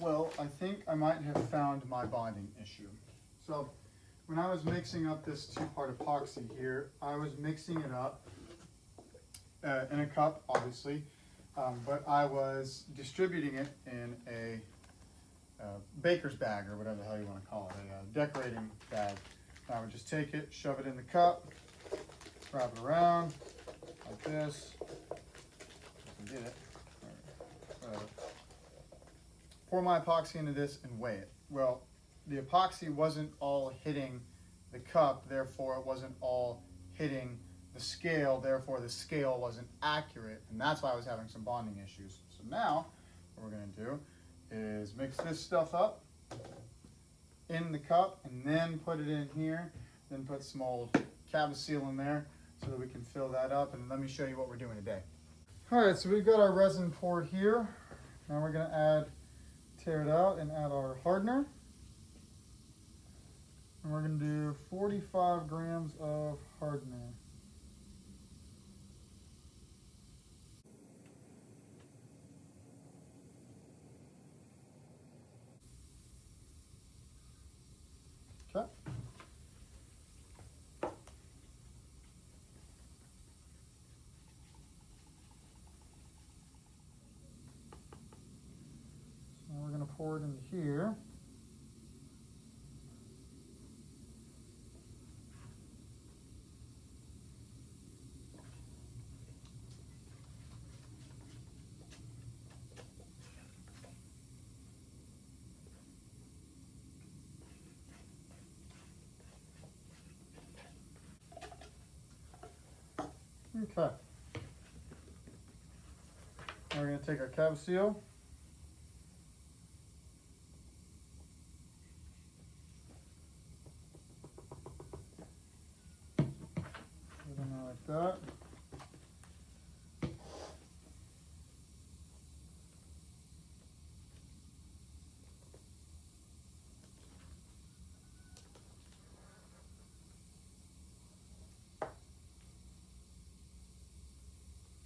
Well, I think I might have found my bonding issue. So when I was mixing up this two-part epoxy here, I was mixing it up in a cup, obviously, but I was distributing it in a baker's bag, or whatever the hell you want to call it, a decorating bag. I would just take it, shove it in the cup, wrap it around like this. I can get it. Pour my epoxy into this and weigh it. Well, the epoxy wasn't all hitting the cup, therefore it wasn't all hitting the scale, therefore the scale wasn't accurate, and that's why I was having some bonding issues. So now, what we're gonna do is mix this stuff up in the cup and then put it in here, then put some old Cavasil in there so that we can fill that up, and let me show you what we're doing today. All right, so we've got our resin poured here. Now we're gonna tear it out and add our hardener. And we're going to do 45 grams of hardener. Okay. So now we're going to pour it into here. Okay. Now we're going to take our Cavasil. Put it in there like that.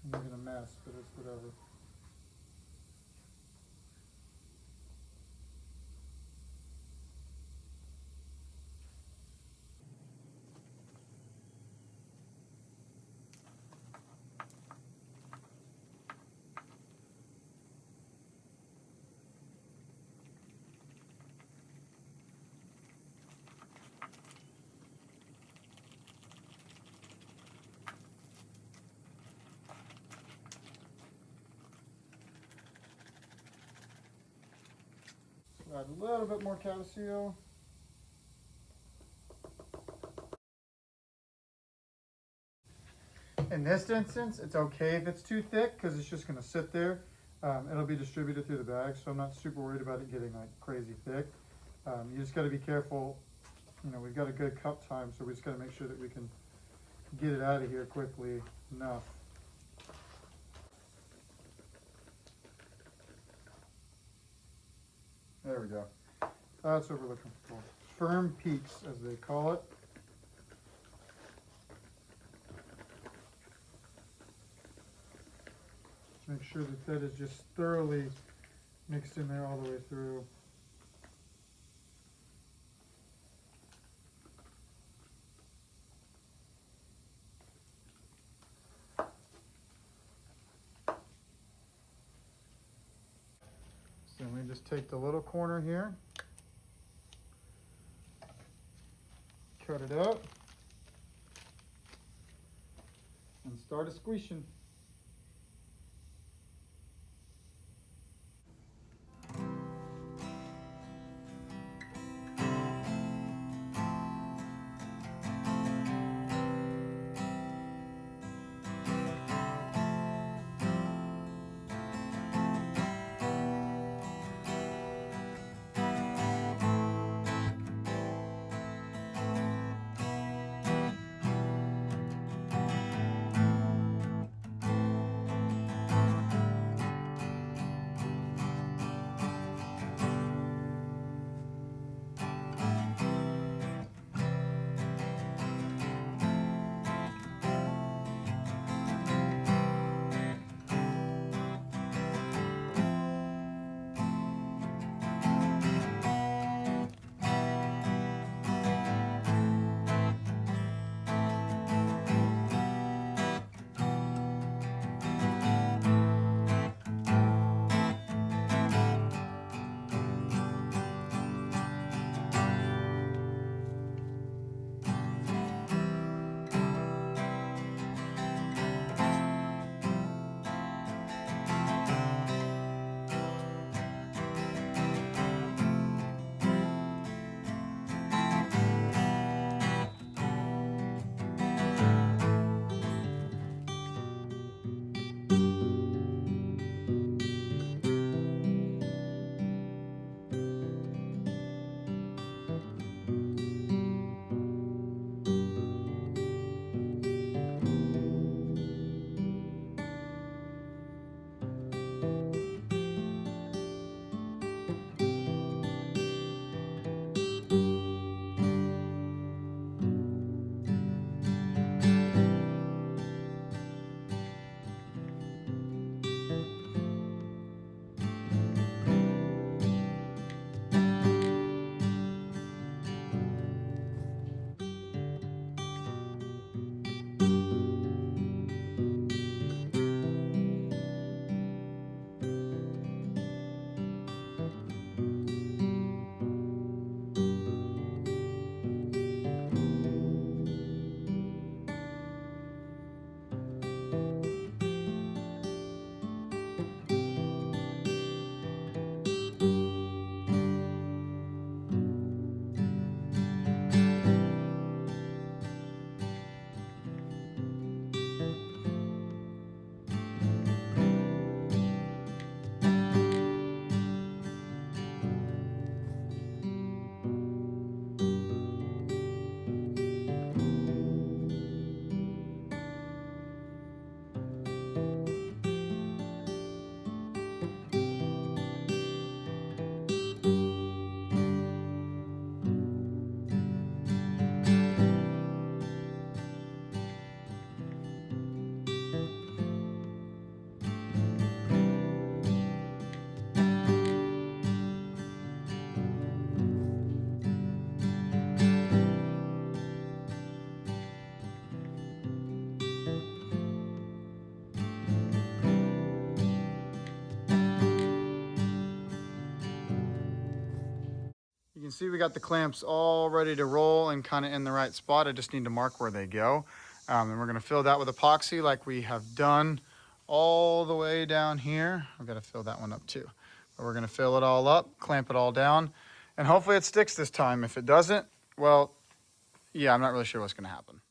I'm making a mess, but it's whatever. Add a little bit more Cavasil. In this instance, it's okay if it's too thick because it's just going to sit there. It'll be distributed through the bag, so I'm not super worried about it getting like crazy thick. You just got to be careful. You know, we've got a good cup time, so we just got to make sure that we can get it out of here quickly enough. There we go. That's what we're looking for. Firm peaks, as they call it. Make sure that that is just thoroughly mixed in there all the way through. So then we just take the little corner here, cut it out, and start a squeezing. can see we got the clamps all ready to roll and kind of in the right spot. I just need to mark where they go. And we're gonna fill that with epoxy like we have done all the way down here. I've got to fill that one up too. But we're gonna fill it all up, clamp it all down, and hopefully it sticks this time. If it doesn't, well, yeah, I'm not really sure what's gonna happen.